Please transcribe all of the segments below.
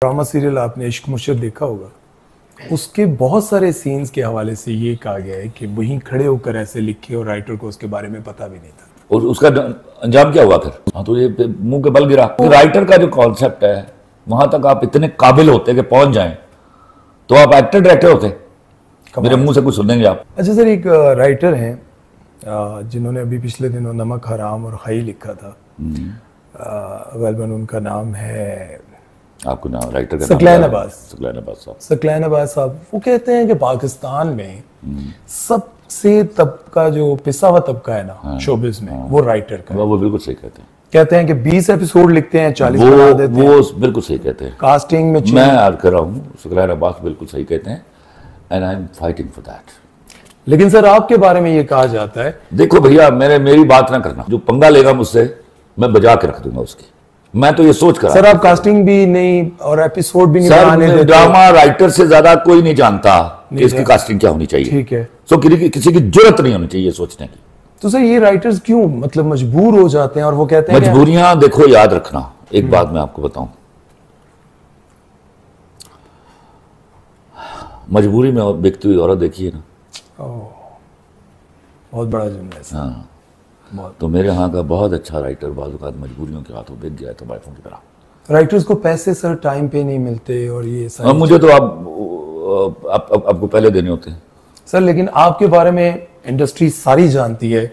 Drama serial आपने इश्क मुशर्रफ देखा होगा, उसके बहुत सारे सीन्स के हवाले से ये कहा गया है कि वहीं खड़े होकर ऐसे लिखे और राइटर को उसके बारे में पता भी नहीं था। और उसका अंजाम क्या हुआ फिर? हाँ, तो ये मुंह के बल गिरा। तो राइटर का जो कॉन्सेप्ट है वहां तक आप इतने काबिल होते कि पहुंच जाएं तो आप एक्टर डायरेक्टर होते। मेरे मुंह से कुछ सुनेंगे आप। अच्छा सर, एक राइटर हैं जिन्होंने अभी पिछले दिनों नमक हराम और खई लिखा था। गलबन उनका नाम है, आपको नाम राइटर का सकलैन अब्बास। सकलैन अब्बास साहब वो कहते हैं कि पाकिस्तान में सबसे तबका जो पिसा हुआ तबका है ना शोबिज में, वो राइटर का। वो बिल्कुल सही कहते हैं कि 20 एपिसोड लिखते हैं, 40 बना देते हैं। वो बिल्कुल सही कहते हैं। कास्टिंग में मैं याद कर रहा हूँ, सकलैन अब्बास बिल्कुल सही कहते हैं and I am fighting for that. लेकिन सर आपके बारे में ये कहा जाता है, देखो भैया, मेरी बात ना करना, जो पंगा लेगा मुझसे मैं बजा के रख दूंगा उसकी। मैं तो ये सोच कर, सर आप कास्टिंग भी नहीं और एपिसोड भी नहीं बनाने देते। ड्रामा राइटर से ज्यादा कोई नहीं जानता कि इसकी कास्टिंग क्या होनी चाहिए। ठीक है, सो किसी की जरूरत नहीं होनी चाहिए सोचने की। तो सर ये राइटर्स क्यों मतलब मजबूर हो जाते हैं? और वो कहते हैं मजबूरियां, देखो याद रखना, एक बात मैं आपको बताऊं, मजबूरी में बिकती हुई औरत देखी है ना। बहुत बड़ा जुमला है। हाँ, तो मेरे यहाँ का बहुत अच्छा राइटर बाज़ मजबूरियों के हाथों बिक गया तबाइफों की तरह। राइटर्स को पैसे सर टाइम पे नहीं मिलते और ये सारी मुझे तो आपको पहले देने होते हैं सर। लेकिन आपके बारे में इंडस्ट्री सारी जानती है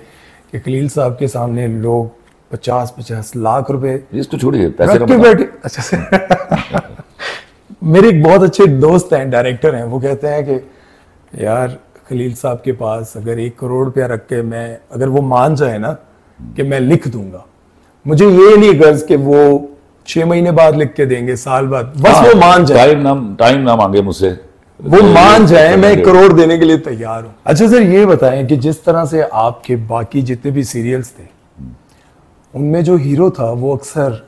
कि खलील साहब के सामने लोग 50-50 लाख रुपए तो छोड़िए पैसे रख के बैठे। अच्छा सर मेरे एक बहुत अच्छे दोस्त हैं, डायरेक्टर हैं, वो कहते हैं कि यार खलील साहब के पास अगर 1 करोड़ रुपया रख के मैं, अगर वो मान जाए ना कि मैं लिख दूंगा, मुझे ये नहीं गर्ज कि वो 6 महीने बाद लिख के देंगे, साल बाद, बस वो मान जाए, टाइम ना मांगे मुझसे, वो मान जाए, मैं 1 करोड़ देने के लिए तैयार हूं। अच्छा सर ये बताएं कि जिस तरह से आपके बाकी जितने भी सीरियल्स थे उनमें जो हीरो था वो अक्सर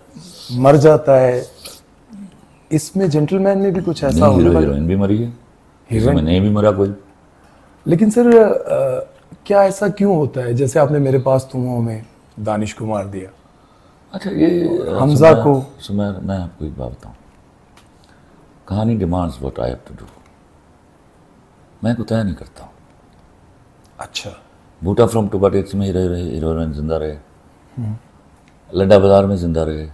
मर जाता है, इसमें जेंटलमैन में भी कुछ ऐसा होने वाला? हीरोइन भी मरी है, हीरोइन नहीं भी मरा कोई। लेकिन सर क्या ऐसा क्यों होता है? जैसे आपने मेरे पास तुम हो में दानिश को मार दिया। अच्छा, ये हमजा को सुमेर, मैं आपको एक बात बताऊं, कहानी demands what I have to do, मैं को तय नहीं करता हूं। अच्छा, बूटा फ्रॉम टू बटेक्स में हीरोइन जिंदा रहे, लड्डा बाजार में जिंदा रहे,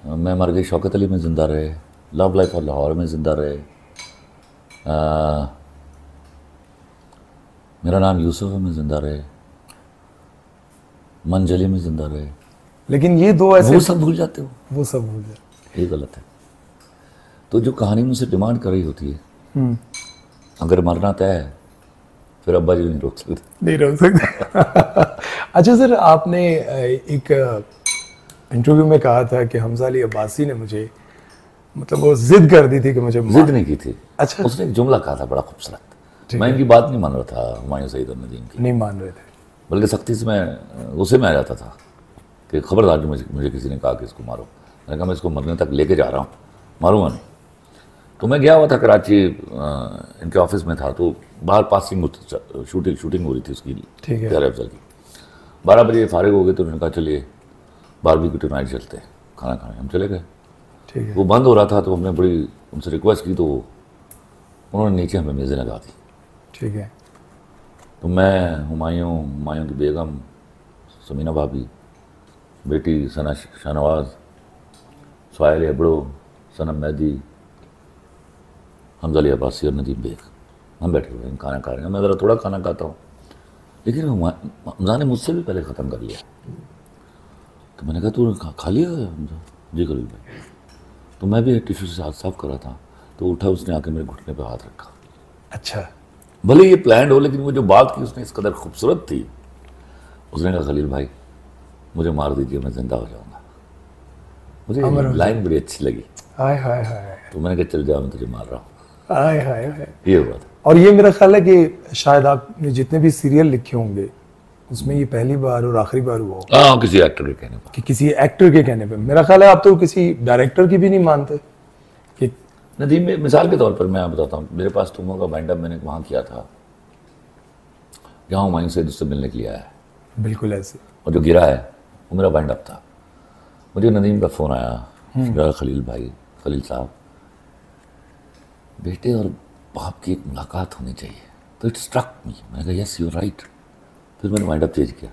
मैं मर गई शौकत अली में जिंदा रहे, लव लाइफ और लाहौर में जिंदा रहे, मेरा नाम यूसुफ में जिंदा रहे, मंजली में जिंदा रहे। लेकिन ये दो ऐसे, वो सब भूल जाते हो, वो सब भूल जाते, ये गलत है। तो जो कहानी मुझसे डिमांड कर रही होती है, अगर मरना तय है फिर अब्बा जी नहीं रोक सकते। अच्छा सर, आपने एक इंटरव्यू में कहा था कि हमजा अली अब्बासी ने मुझे, मतलब वो जिद कर दी थी कि मुझे, जिद नहीं की थी। अच्छा, उसने एक जुमला कहा था बड़ा खूबसूरत, मैं इनकी बात नहीं मान रहा था, हुमायूं सईद और नदीम की नहीं मान रहे थे, बल्कि सख्ती से मैं गुस्से में आ जाता था कि खबरदार जो मुझे किसी ने कहा कि इसको मारो। मैंने कहा मैं इसको मरने तक लेके जा रहा हूँ, मारूंगा नहीं। तो मैं गया हुआ था कराची, इनके ऑफिस में था, तो बाहर पासिंग शूटिंग हो रही थी उसकी, 11 अफजल की। 12 बजे फारिग हो गए तो उन्होंने कहा चलिए बारबेक्यू टुनाइट चलते हैं खाना खाने। हम चले गए, वो बंद हो रहा था, तो हमने बड़ी उनसे रिक्वेस्ट की, तो उन्होंने नीचे हमें मेज़ें लगा दी। ठीक है, तो मैं, हुमायूं की बेगम समीना भाभी, बेटी सना शाहनवाज, सुहाइल एबड़ो, सनम मेहदी, हमजा अली अब्बासी और नदीम बेग, हम बैठे हुए हैं, खाना खा रहे हैं। मैं ज़रा थोड़ा खाना खाता हूँ, लेकिन हमजा ने मुझसे भी पहले ख़त्म कर लिया। तो मैंने कहा तू खा लिया हमजा? जी खलील भाई। तो मैं भी टिश्यू से हाथ साफ कर रहा था, तो उठा, उसने आके मेरे घुटने पे हाथ रखा। अच्छा, भले ये प्लान हो, लेकिन वो जो बात की उसने इस कदर खूबसूरत थी। उसने कहा खलील भाई मुझे मार दीजिए, मैं जिंदा हो जाऊंगा। मुझे लाइन बड़ी अच्छी लगी। हाय हाय हाय। तो मैंने कहा चल जा, मैं तुझे मार रहा हूँ। हाय हाय हाय, ये हुआ था। और ये मेरा ख्याल है कि शायद आपने जितने भी सीरियल लिखे होंगे उसमें ये पहली बार और आखिरी बार हुआ होगा। हाँ, किसी एक्टर के कहने पर, कि किसी एक्टर के कहने पे। मेरा ख्याल है आप तो किसी डायरेक्टर की भी नहीं मानते कि नदीम में। मिसाल के तौर पर मैं बताता हूँ, मेरे पास तुमों का बाइंड अप मैंने वहाँ किया था जहाँ हुमायूं से उससे मिलने के लिए आया है, बिल्कुल ऐसे, और जो गिरा है वो मेरा बाइंड अप था। मुझे नदीम का फ़ोन आया, खलील भाई खलील साहब, बेटे और बाप की एक मुलाकात होनी चाहिए। तो इट स्ट्रक मी, मैंने कहा यस यू राइट। फिर मैंने माइंड अप चेंज किया,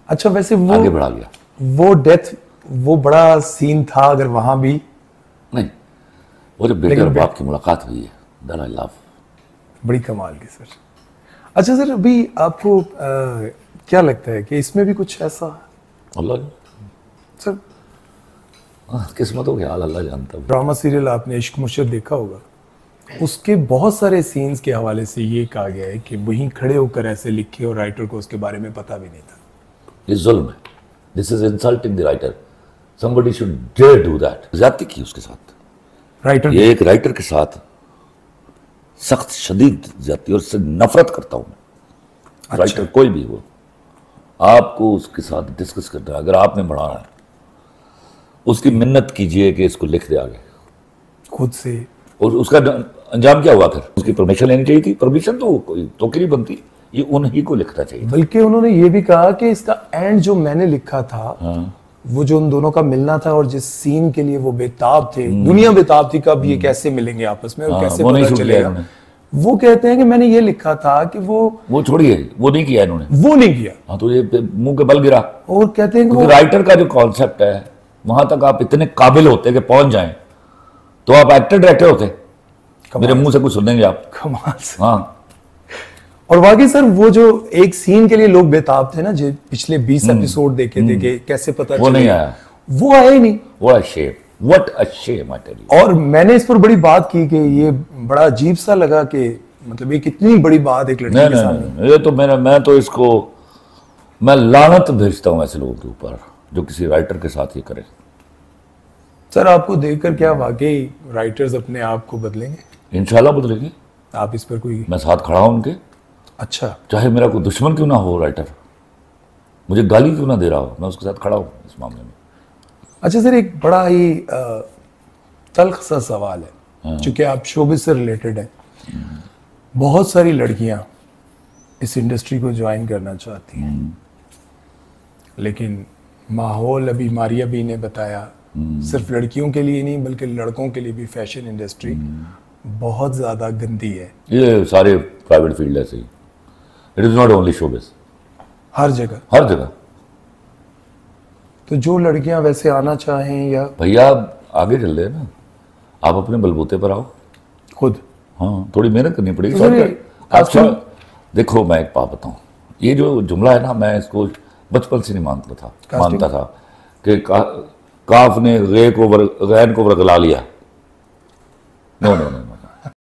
अच्छा वैसे वो आगे बढ़ा गया। वो डेथ, वो बड़ा सीन था अगर वहां भी नहीं, वो जब बेटे और बाप की मुलाकात हुई है, दैट आई लव। बड़ी कमाल की सर। अच्छा सर, अभी आपको क्या लगता है कि इसमें भी कुछ ऐसा अल्लाह सर, किस्मतों के हाल अल्लाह जानता है। ड्रामा सीरियल आपने इश्क मुर्शिद देखा होगा, उसके बहुत सारे सीन्स के हवाले से ये कहा गया है कि वहीं खड़े होकर ऐसे लिखे और राइटर को उसके बारे में पता भी नहीं था। ये जुल्म है, this is insulting the writer, somebody should dare do that. ज्यादती की उसके साथ, राइटर ये एक राइटर के साथ सख्त शदीद ज्यादती, और उससे नफरत करता हूं मैं। अच्छा। राइटर कोई भी हो, आपको उसके साथ डिस्कस करना है, अगर आपने बढ़ाना है उसकी मिन्नत कीजिए कि इसको लिख दे आगे खुद से। और उसका अंजाम क्या हुआ? फिर उसकी परमिशन लेनी चाहिए थी। परमिशन तो कोई तो नहीं बनती, ये उन्हीं को लिखना चाहिए। बल्कि उन्होंने ये भी कहा कि इसका एंड जो मैंने लिखा था, वो जो उन दोनों का मिलना था और जिस सीन के लिए वो बेताब थे, दुनिया बेताब थी कब ये कैसे मिलेंगे आपस में और कैसे पता चलेगा, वो कहते हैं कि मैंने ये लिखा था कि वो छोड़िए, वो नहीं किया इन्होंने, वो नहीं किया। हाँ, तो ये मुंह के बल गिरा। और कहते हैं कि वो राइटर का जो कॉन्सेप्ट है, वहां तक आप इतने काबिल होते कि पहुंच जाएं, तो आप एक्टर डायरेक्टर होते। मेरे मुंह से कुछ सुन देंगे आप। कमाल से। हाँ, और वाकई सर, वो जो एक सीन के लिए लोग बेताब थे ना, जो पिछले 20 एपिसोड देखे थे कि कैसे पता वो नहीं आया, वो आया ही नहीं। What a shame, I tell you। और मैंने इस पर बड़ी बात की कि ये बड़ा अजीब सा लगा कि मतलब ये कितनी बड़ी बात एक लड़की के सामने। ये तो मैं तो इसको मैं लानत भेजता हूं ऐसे लोगों के ऊपर जो किसी राइटर के साथ ये करे। सर, आपको देखकर क्या वाकई राइटर्स अपने आप को बदलेंगे? इंशाल्लाह बदलेगी। आप इस पर कोई, मैं साथ खड़ा हूं उनके। अच्छा, चाहे मेरा कोई दुश्मन क्यों ना हो, राइटर मुझे गाली क्यों ना दे रहा हो, मैं उसके साथ खड़ा हूं इस मामले में। अच्छा सर, एक बड़ा ही तल्ख सा सवाल है, चूंकि आप शोबिस से रिलेटेड हैं। बहुत सारी लड़कियां इस इंडस्ट्री को ज्वाइन करना चाहती हैं, लेकिन माहौल, अभी मारिया भी ने बताया, सिर्फ लड़कियों के लिए नहीं बल्कि लड़कों के लिए भी फैशन इंडस्ट्री बहुत ज्यादा गंदी है। ये सारे प्राइवेट फील्ड ऐसे ही, it is not only showbiz, हर जगह। तो जो लड़कियां वैसे आना चाहें, या भैया आगे चल रहे ना, आप अपने बलबूते पर आओ खुद, हाँ, थोड़ी मेहनत करनी पड़ेगी। तो अच्छा देखो, मैं एक बात बताऊं, ये जो जुमला है ना, मैं इसको बचपन से नहीं मानता था कि काफ ने गैन को वर्गला लिया। No no no,